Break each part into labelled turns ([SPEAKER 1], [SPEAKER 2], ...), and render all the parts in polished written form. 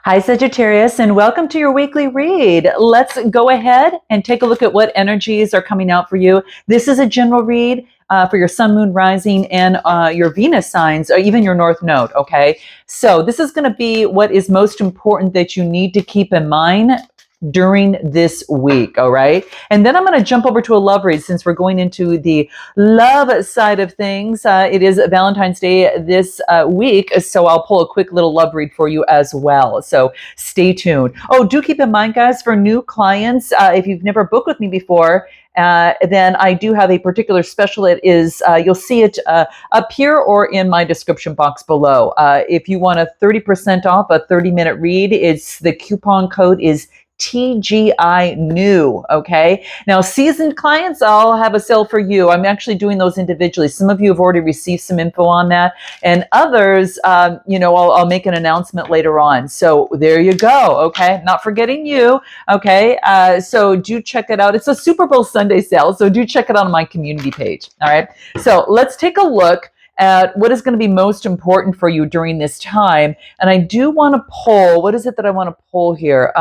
[SPEAKER 1] Hi, Sagittarius, and welcome to your weekly read. Let's go ahead and take a look at what energies are coming out for you. This is a general read for your sun, moon, rising, and your Venus signs, or even your North Node, okay? So this is going to be what is most important that you need to keep in mind during this week, all right? And then I'm going to jump over to a love read since we're going into the love side of things. It is Valentine's Day this week, so I'll pull a quick little love read for you as well. So stay tuned. Oh, do keep in mind, guys, for new clients, if you've never booked with me before, then I do have a particular special. It is, you'll see it up here or in my description box below. If you want a 30% off a 30-minute read, the coupon code is TGI new. Okay. Now, seasoned clients, I'll have a sale for you. I'm actually doing those individually. Some of you have already received some info on that, and others, I'll make an announcement later on. So there you go. Okay. Not forgetting you. Okay. So do check it out. It's a Super Bowl Sunday sale. So do check it out on my community page. All right. So let's take a look at what is going to be most important for you during this time. And I do want to pull, what is it that I want to pull here?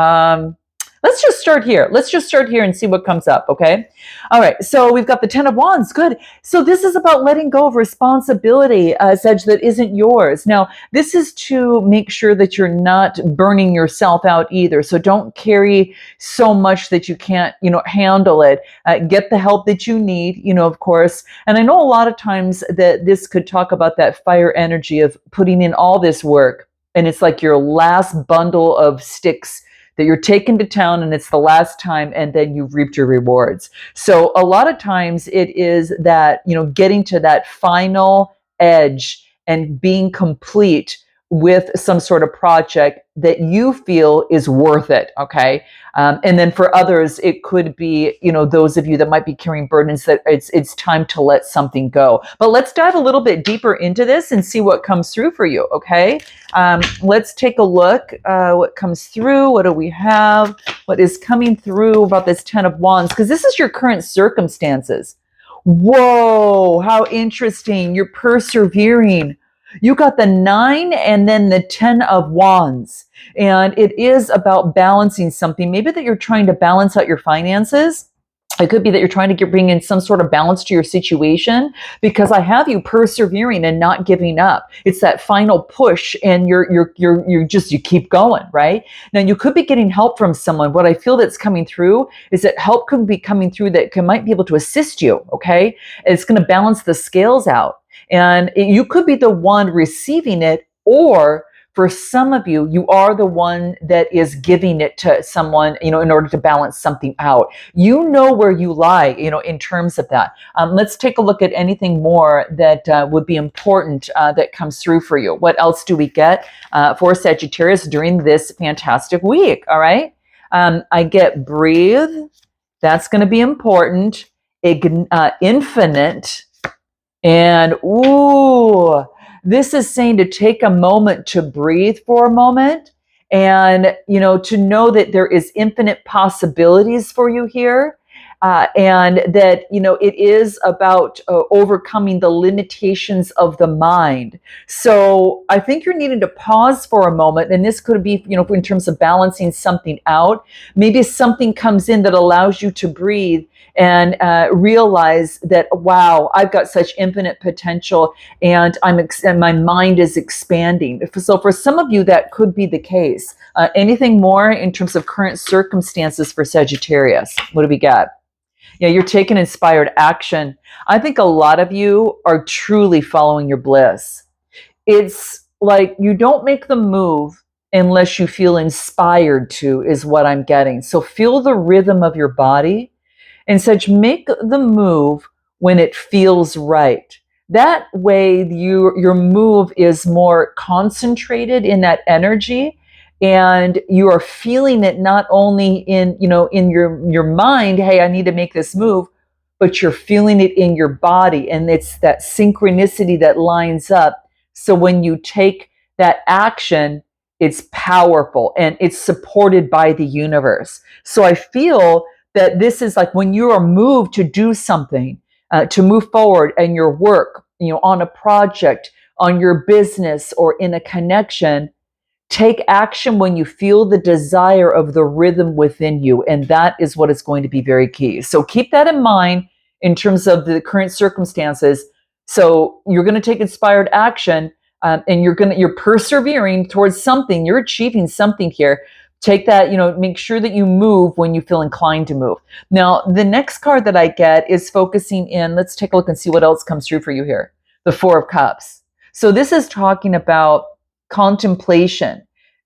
[SPEAKER 1] Let's just start here. Let's just start here and see what comes up, okay? All right, so we've got the Ten of Wands. Good. So this is about letting go of responsibility, Sag, that isn't yours. Now, this is to make sure that you're not burning yourself out either. So don't carry so much that you can't, handle it. Get the help that you need, of course. And I know a lot of times that this could talk about that fire energy of putting in all this work, and it's like your last bundle of sticks that you're taken to town and it's the last time, and then you've reaped your rewards. So a lot of times it is that, getting to that final edge and being complete with some sort of project that you feel is worth it, okay? And then for others, it could be, those of you that might be carrying burdens that it's time to let something go. But let's dive a little bit deeper into this and see what comes through for you, okay? Let's take a look what comes through. What do we have? What is coming through about this Ten of Wands? Because this is your current circumstances. Whoa, how interesting. You're persevering. You got the 9 and then the 10 of Wands. And it is about balancing something. Maybe that you're trying to balance out your finances. It could be that you're trying to bring in some sort of balance to your situation, because I have you persevering and not giving up. It's that final push, and you keep going, right? Now you could be getting help from someone. What I feel that's coming through is that help could be coming through that might be able to assist you. Okay, it's going to balance the scales out, and you could be the one receiving it, or for some of you, you are the one that is giving it to someone, in order to balance something out. You know where you lie, in terms of that. Let's take a look at anything more that would be important that comes through for you. What else do we get for Sagittarius during this fantastic week? All right. I get breathe. That's going to be important. Infinite. And ooh, this is saying to take a moment to breathe for a moment, and to know that there is infinite possibilities for you here, and that it is about overcoming the limitations of the mind. So I think you're needing to pause for a moment, and this could be in terms of balancing something out. Maybe something comes in that allows you to breathe and realize that, wow, I've got such infinite potential, and and my mind is expanding. So for some of you, that could be the case. Anything more in terms of current circumstances for Sagittarius? What do we got? Yeah, you're taking inspired action. I think a lot of you are truly following your bliss. It's like you don't make the move unless you feel inspired to, is what I'm getting. So feel the rhythm of your body and such. Make the move when it feels right. That way your move is more concentrated in that energy, and you are feeling it not only in your mind, hey, I need to make this move, but you're feeling it in your body, and it's that synchronicity that lines up. So when you take that action, it's powerful and it's supported by the universe. So I feel that this is like when you are moved to do something, to move forward in your work, on a project, on your business, or in a connection, Take action when you feel the desire of the rhythm within you. And that is what is going to be very key. So keep that in mind in terms of the current circumstances. So you're going to take inspired action, and you're persevering towards something. You're achieving something here. Take that, make sure that you move when you feel inclined to move. Now, the next card that I get is focusing in. Let's take a look and see what else comes through for you here. The Four of Cups. So this is talking about contemplation.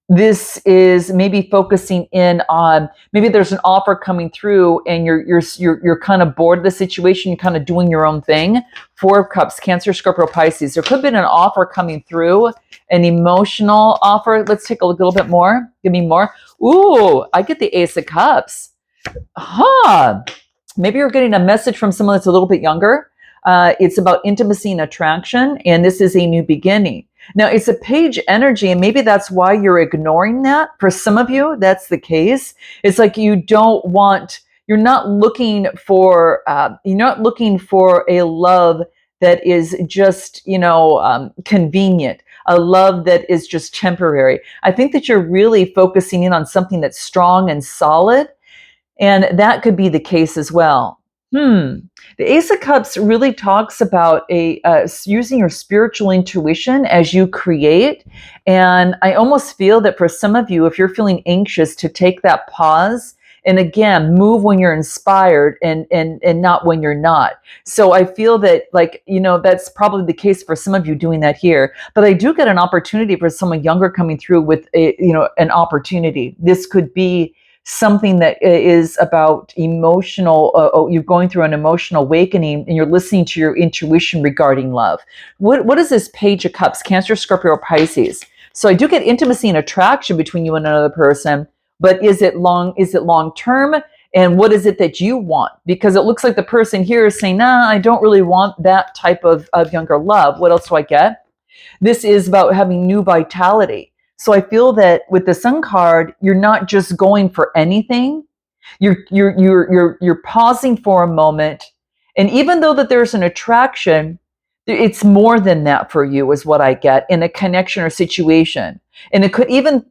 [SPEAKER 1] This is maybe focusing in on, maybe there's an offer coming through and you're kind of bored of the situation, you're kind of doing your own thing. Four of Cups, Cancer, Scorpio, Pisces. There could have been an offer coming through, an emotional offer. Let's take a little bit more. Give me more. Ooh, I get the Ace of Cups. Maybe you're getting a message from someone that's a little bit younger. It's about intimacy and attraction, and this is a new beginning. Now, it's a page energy, and maybe that's why you're ignoring that. For some of you, that's the case. It's like you're not looking for a love that is just, convenient, a love that is just temporary. I think that you're really focusing in on something that's strong and solid, and that could be the case as well. The Ace of Cups really talks about using your spiritual intuition as you create. And I almost feel that for some of you, if you're feeling anxious, to take that pause and again, move when you're inspired and not when you're not. So I feel that that's probably the case for some of you doing that here. But I do get an opportunity for someone younger coming through with an opportunity. This could be something that is about emotional, you're going through an emotional awakening and you're listening to your intuition regarding love. What is this Page of Cups? Cancer, Scorpio, Pisces. So I do get intimacy and attraction between you and another person, but is it long term? And what is it that you want? Because it looks like the person here is saying, nah, I don't really want that type of younger love. What else do I get? This is about having new vitality. So I feel that with the Sun card, you're not just going for anything. You're pausing for a moment, and even though that there's an attraction, it's more than that for you, is what I get in a connection or situation. And it could even,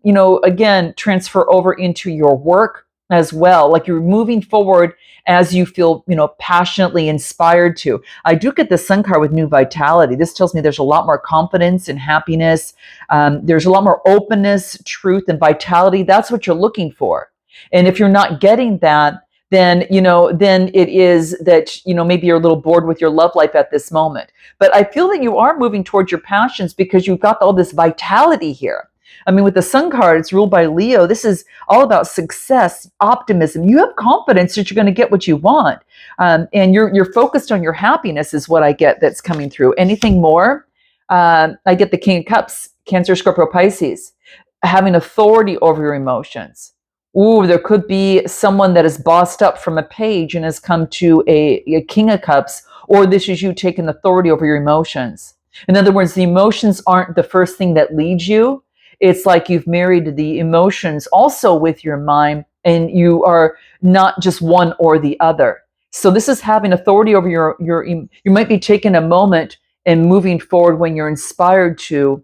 [SPEAKER 1] again, transfer over into your work as well. Like you're moving forward as you feel, passionately inspired to. I do get the Sun card with new vitality. This tells me there's a lot more confidence and happiness. There's a lot more openness, truth, and vitality. That's what you're looking for. And if you're not getting that, then it is that maybe you're a little bored with your love life at this moment. But I feel that you are moving towards your passions because you've got all this vitality here. I mean, with the Sun card, it's ruled by Leo. This is all about success, optimism. You have confidence that you're going to get what you want, and you're focused on your happiness, is what I get that's coming through. Anything more? I get the King of Cups, Cancer, Scorpio, Pisces, having authority over your emotions. Ooh, there could be someone that is bossed up from a page and has come to a King of Cups, or this is you taking authority over your emotions. In other words, the emotions aren't the first thing that leads you. It's like you've married the emotions also with your mind, and you are not just one or the other. So this is having authority over you might be taking a moment and moving forward when you're inspired to,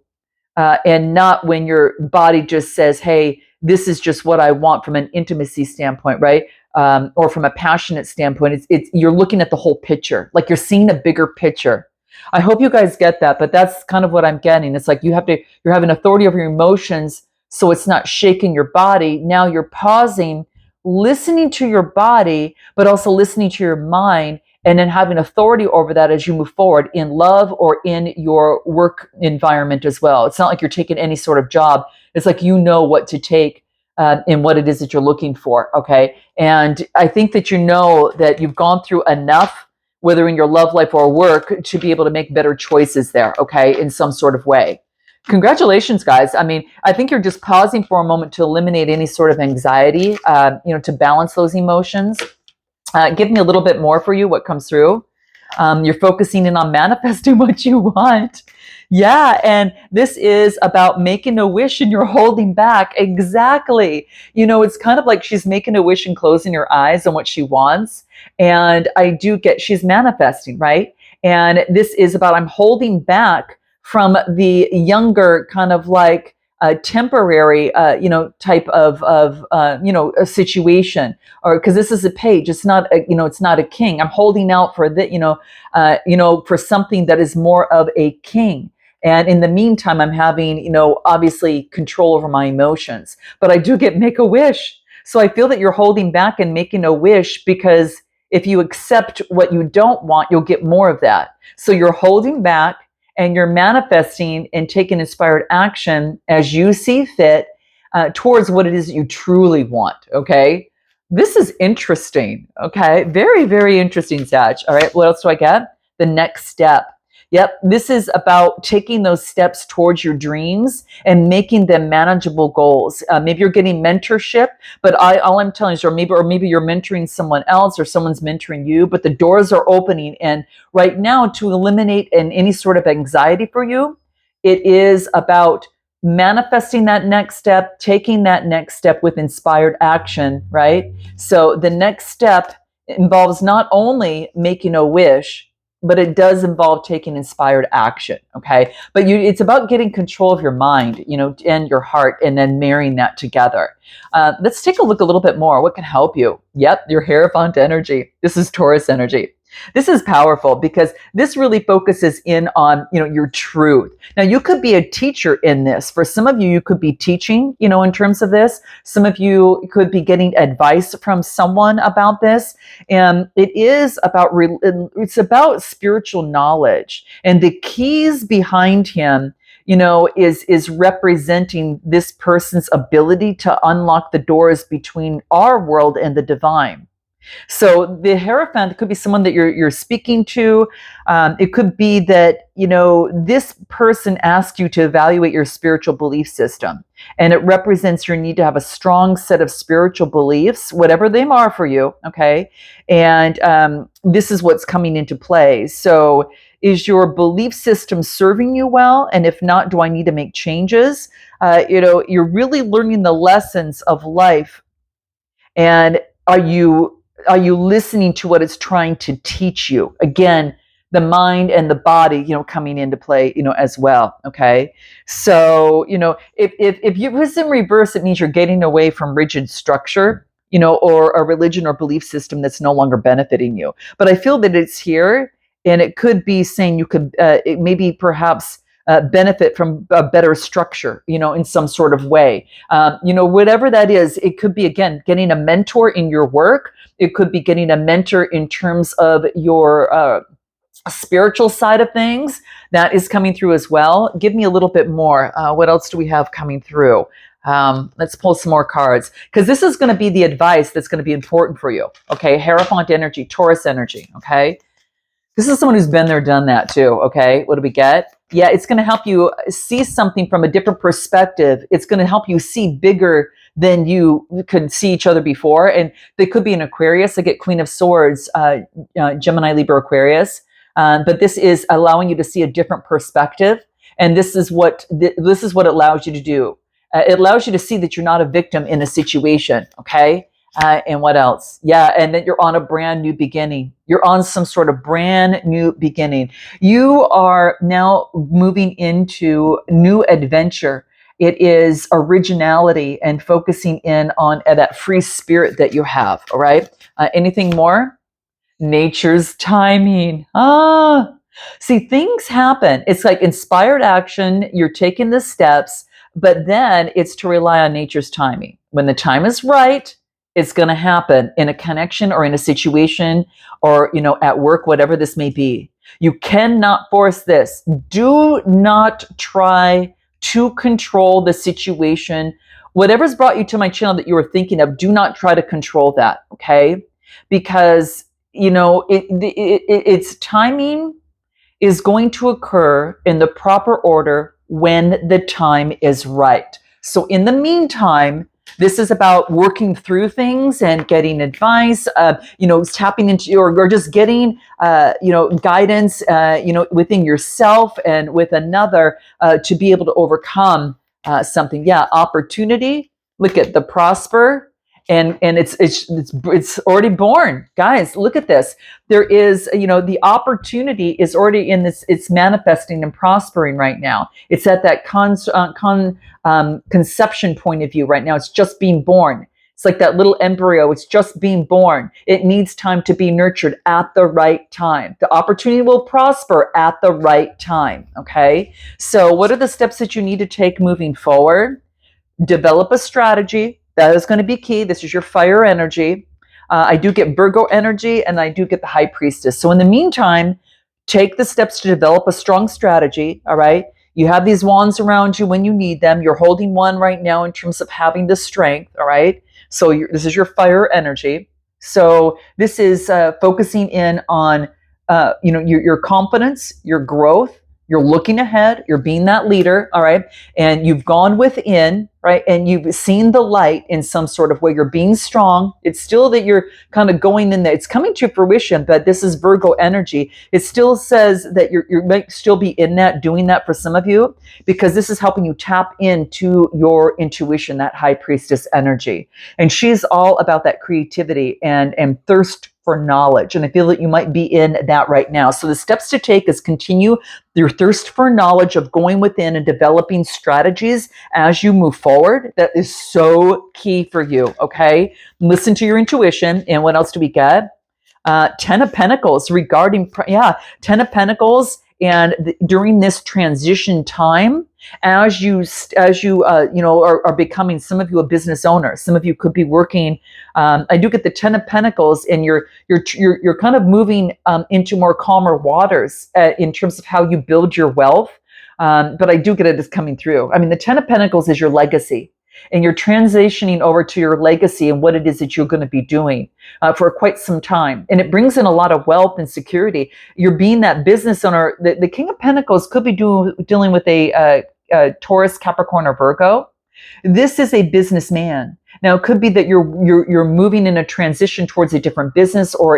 [SPEAKER 1] and not when your body just says, hey, this is just what I want from an intimacy standpoint, right? Or from a passionate standpoint. It's you're looking at the whole picture, like you're seeing a bigger picture. I hope you guys get that, but that's kind of what I'm getting. It's like you're having authority over your emotions, so it's not shaking your body. Now you're pausing, listening to your body, but also listening to your mind, and then having authority over that as you move forward in love or in your work environment as well. It's not like you're taking any sort of job. It's like what to take and what it is that you're looking for, okay? And I think that that you've gone through enough, whether in your love life or work, to be able to make better choices there, okay, in some sort of way. Congratulations, guys. I mean, I think you're just pausing for a moment to eliminate any sort of anxiety, to balance those emotions. Give me a little bit more for you, what comes through. You're focusing in on manifesting what you want. Yeah, and this is about making a wish and you're holding back. Exactly. It's kind of like she's making a wish and closing her eyes on what she wants. And I do get she's manifesting, right? And this is about I'm holding back from the younger kind of like temporary, type of a situation, or because this is a page, it's not, it's not a king. I'm holding out for for something that is more of a king. And in the meantime, I'm having, obviously control over my emotions, but I do get make a wish. So I feel that you're holding back and making a wish because if you accept what you don't want, you'll get more of that. So you're holding back and you're manifesting and taking inspired action as you see fit towards what it is that you truly want. Okay. This is interesting. Okay. Very, very interesting, Sag. All right. What else do I get? The next step. Yep, this is about taking those steps towards your dreams and making them manageable goals. Maybe you're getting mentorship, but all I'm telling you is, or maybe you're mentoring someone else, or someone's mentoring you. But the doors are opening, and right now, to eliminate any sort of anxiety for you, it is about manifesting that next step, taking that next step with inspired action. Right. So the next step involves not only making a wish, but it does involve taking inspired action. Okay. But it's about getting control of your mind, and your heart, and then marrying that together. Let's take a look a little bit more. What can help you? Yep. Your Hierophant energy. This is Taurus energy. This is powerful because this really focuses in on, your truth. Now, you could be a teacher in this. For some of you, you could be teaching, in terms of this. Some of you could be getting advice from someone about this. And it is about, it's about spiritual knowledge. And the keys behind him, is representing this person's ability to unlock the doors between our world and the divine. So the Hierophant could be someone that you're speaking to. It could be that, this person asks you to evaluate your spiritual belief system. And it represents your need to have a strong set of spiritual beliefs, whatever they are for you, okay? And this is what's coming into play. So is your belief system serving you well? And if not, do I need to make changes? You're really learning the lessons of life. And are you listening to what it's trying to teach you? Again, the mind and the body, coming into play, as well. Okay. So, if you was in reverse, it means you're getting away from rigid structure, or a religion or belief system that's no longer benefiting you. But I feel that it's here, and it could be saying you could, it maybe perhaps benefit from a better structure, in some sort of way. Whatever that is, it could be, again, getting a mentor in your work. It could be getting a mentor in terms of your spiritual side of things. That is coming through as well. Give me a little bit more. What else do we have coming through? Let's pull some more cards, because this is going to be the advice that's going to be important for you. Okay, Hierophant energy, Taurus energy. Okay. This is someone who's been there, done that too. Okay, what do we get? Yeah, it's going to help you see something from a different perspective. It's going to help you see bigger than you could see each other before. And they could be an Aquarius. I get Queen of Swords, Gemini, Libra, Aquarius. But this is allowing you to see a different perspective. And this is what it allows you to do. It allows you to see that you're not a victim in a situation. Okay. And what else? Yeah, and that you're on a brand new beginning. You're on some sort of brand new beginning. You are now moving into new adventure. It is originality and focusing in on that free spirit that you have. All right. Anything more? Nature's timing. See, things happen. It's like inspired action. You're taking the steps, but then it's to rely on nature's timing. When the time is right, it's going to happen in a connection or in a situation or, at work, whatever this may be. You cannot force this. Do not try to control the situation. Whatever's brought you to my channel that you were thinking of, do not try to control that. Okay. Because, its timing is going to occur in the proper order when the time is right. So in the meantime, this is about working through things and getting advice, tapping into or just getting, guidance, within yourself and with another to be able to overcome something. Yeah, opportunity. Look at the prosper and it's already born, guys. Look at this. There is, the opportunity is already in this. It's manifesting and prospering right now. It's at that conception point of view right now. It's just being born. It's like that little embryo. It's just being born. It needs time to be nurtured at the right time. The opportunity will prosper at the right time. Okay. So what are the steps that you need to take moving forward? Develop a strategy. That is going to be key. This is your fire energy. I do get Virgo energy, and I do get the High Priestess. So in the meantime, take the steps to develop a strong strategy. All right. You have these wands around you when you need them. You're holding one right now in terms of having the strength. All right. So this is your fire energy. So this is focusing in on, your confidence, your growth. You're looking ahead. You're being that leader. All right. And you've gone within, right? And you've seen the light in some sort of way. You're being strong. It's still that you're kind of going in there. It's coming to fruition, but this is Virgo energy. It still says that you might still be in that, doing that for some of you, because this is helping you tap into your intuition, that High Priestess energy. And she's all about that creativity and thirst for knowledge. And I feel that you might be in that right now. So the steps to take is continue your thirst for knowledge of going within and developing strategies as you move forward. That is so key for you. Okay. Listen to your intuition. And what else do we get? 10 of Pentacles regarding, 10 of Pentacles. And during this transition time, as you are becoming, some of you a business owner, some of you could be working. I do get the 10 of Pentacles, and you're kind of moving into more calmer waters in terms of how you build your wealth. But I do get it as coming through. I mean, the 10 of Pentacles is your legacy. And you're transitioning over to your legacy and what it is that you're going to be doing for quite some time. And it brings in a lot of wealth and security. You're being that business owner. The King of Pentacles could be dealing with a Taurus, Capricorn, or Virgo. This is a businessman. Now, it could be that you're moving in a transition towards a different business or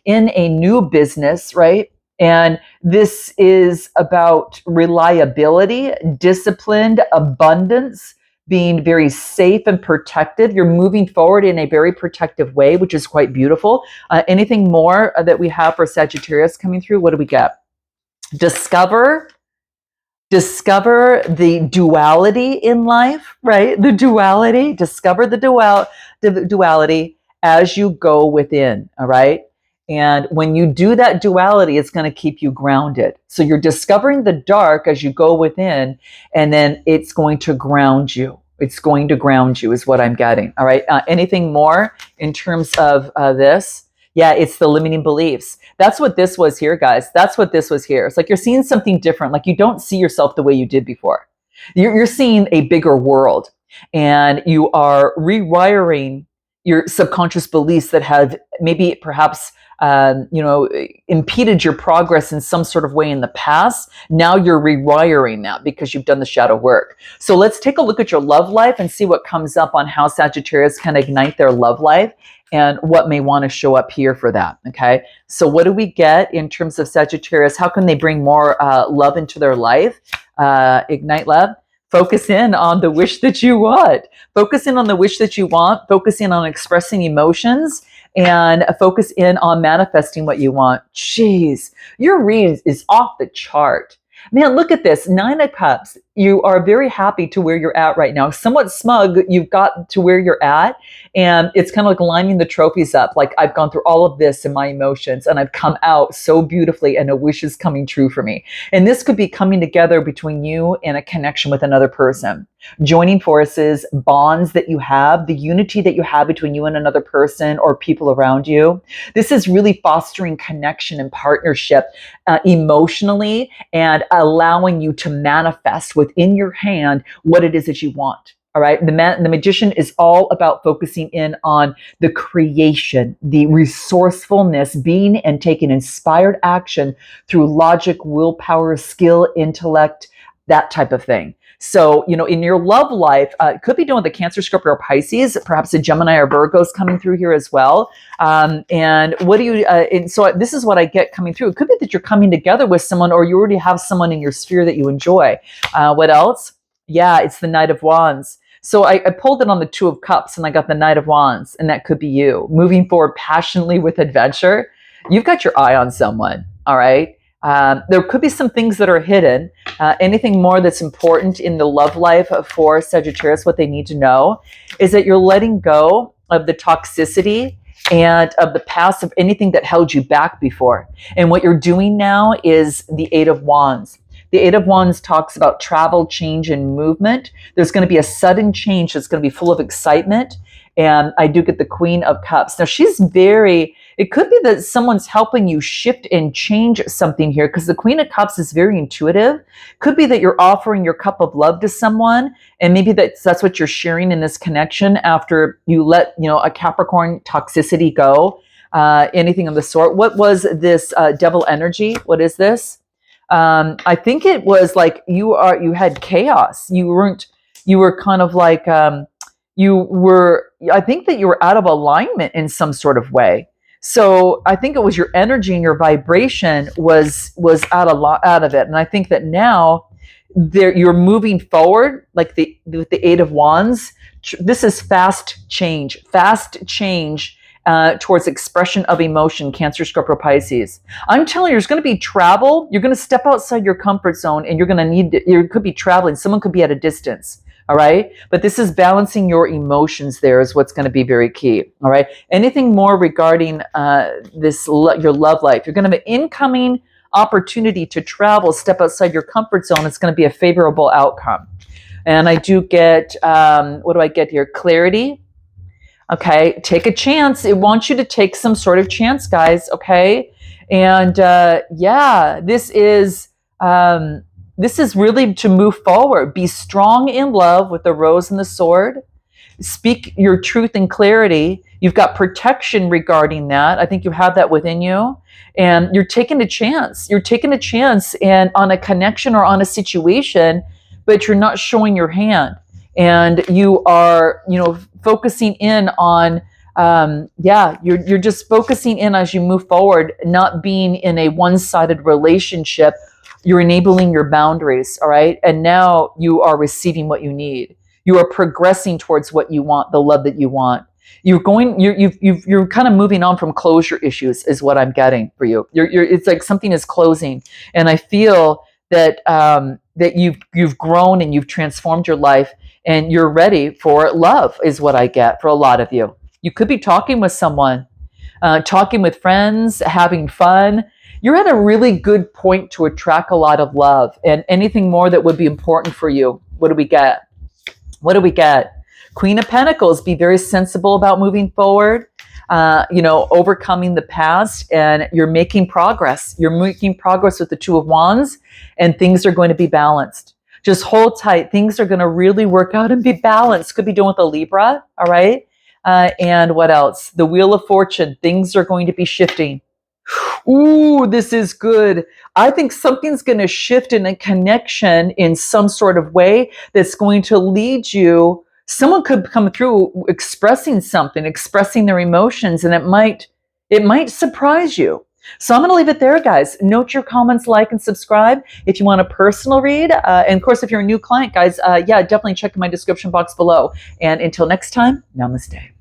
[SPEAKER 1] in a new business, right? And this is about reliability, disciplined, abundance, being very safe and protected. You're moving forward in a very protective way, which is quite beautiful. Anything more that we have for Sagittarius coming through? What do we get? Discover the duality in life, right? The duality. Discover the duality as you go within, all right? And when you do that duality, it's going to keep you grounded. So you're discovering the dark as you go within, and then it's going to ground you. It's going to ground you is what I'm getting. All right. Anything more in terms of this? Yeah, it's the limiting beliefs. That's what this was here, guys. That's what this was here. It's like you're seeing something different. Like you don't see yourself the way you did before. You're seeing a bigger world, and you are rewiring your subconscious beliefs that have maybe perhaps impeded your progress in some sort of way in the past. Now you're rewiring that because you've done the shadow work. So let's take a look at your love life and see what comes up on how Sagittarius can ignite their love life and what may want to show up here for that. Okay. So what do we get in terms of Sagittarius? How can they bring more love into their life? Ignite love. Focus in on the wish that you want. Focus in on the wish that you want. Focus in on expressing emotions, and focus in on manifesting what you want. Jeez, your read is off the chart. Man, look at this. 9 of Cups. You are very happy to where you're at right now. Somewhat smug, you've got to where you're at. And it's kind of like lining the trophies up. Like, I've gone through all of this in my emotions, and I've come out so beautifully, and a wish is coming true for me. And this could be coming together between you and a connection with another person. Joining forces, bonds that you have, the unity that you have between you and another person or people around you. This is really fostering connection and partnership emotionally, and allowing you to manifest within your hand what it is that you want. All right. The magician is all about focusing in on the creation, the resourcefulness, being and taking inspired action through logic, willpower, skill, intellect, that type of thing. So, in your love life, it could be doing the Cancer, Scorpio, or Pisces, perhaps a Gemini or Virgo is coming through here as well. And what do you, and so this is what I get coming through. It could be that you're coming together with someone, or you already have someone in your sphere that you enjoy. What else? Yeah, it's the Knight of Wands. So I pulled it on the Two of Cups and I got the Knight of Wands, and that could be you moving forward passionately with adventure. You've got your eye on someone, all right? There could be some things that are hidden. Anything more that's important in the love life for Sagittarius, what they need to know is that you're letting go of the toxicity and of the past, of anything that held you back before. And what you're doing now is the Eight of Wands. The Eight of Wands talks about travel, change, and movement. There's going to be a sudden change that's going to be full of excitement. And I do get the Queen of Cups. Now, it could be that someone's helping you shift and change something here, because the Queen of Cups is very intuitive. Could be that you're offering your cup of love to someone, and maybe that's what you're sharing in this connection after you let, a Capricorn toxicity go, anything of the sort. What was this devil energy? What is this? I think it was like you had chaos. You were kind of like, I think that you were out of alignment in some sort of way. So I think it was your energy and your vibration was out of it. And I think that now you're moving forward, like with the Eight of Wands. This is fast change towards expression of emotion, Cancer, Scorpio, Pisces. I'm telling you, there's going to be travel. You're going to step outside your comfort zone, and you could be traveling. Someone could be at a distance. All right. But this is balancing your emotions there is what's going to be very key. All right. Anything more regarding your love life? You're going to have an incoming opportunity to travel, step outside your comfort zone. It's going to be a favorable outcome. And I do get, what do I get here? Clarity. Okay. Take a chance. It wants you to take some sort of chance, guys. Okay. And this is really to move forward. Be strong in love with the rose and the sword. Speak your truth and clarity. You've got protection regarding that. I think you have that within you. And you're taking a chance. You're taking a chance and on a connection or on a situation, but you're not showing your hand. And you are, focusing in on, you're just focusing in as you move forward, not being in a one-sided relationship. You're enabling your boundaries, all right? And now you are receiving what you need. You are progressing towards what you want, the love that you want. You're kind of moving on from closure issues is what I'm getting for you. It's like something is closing. And I feel that that you've grown and you've transformed your life, and you're ready for love is what I get for a lot of you. You could be talking with someone, talking with friends, having fun. You're at a really good point to attract a lot of love, and anything more that would be important for you. What do we get? What do we get? Queen of Pentacles, be very sensible about moving forward, overcoming the past, and you're making progress. You're making progress with the Two of Wands, and things are going to be balanced. Just hold tight. Things are going to really work out and be balanced. Could be doing with a Libra, all right? And what else? The Wheel of Fortune. Things are going to be shifting. Ooh, this is good. I think something's going to shift in a connection in some sort of way that's going to lead you. Someone could come through expressing something, expressing their emotions, and it might surprise you. So I'm going to leave it there, guys. Note your comments, like, and subscribe if you want a personal read. And of course, if you're a new client, guys, definitely check my description box below. And until next time, namaste.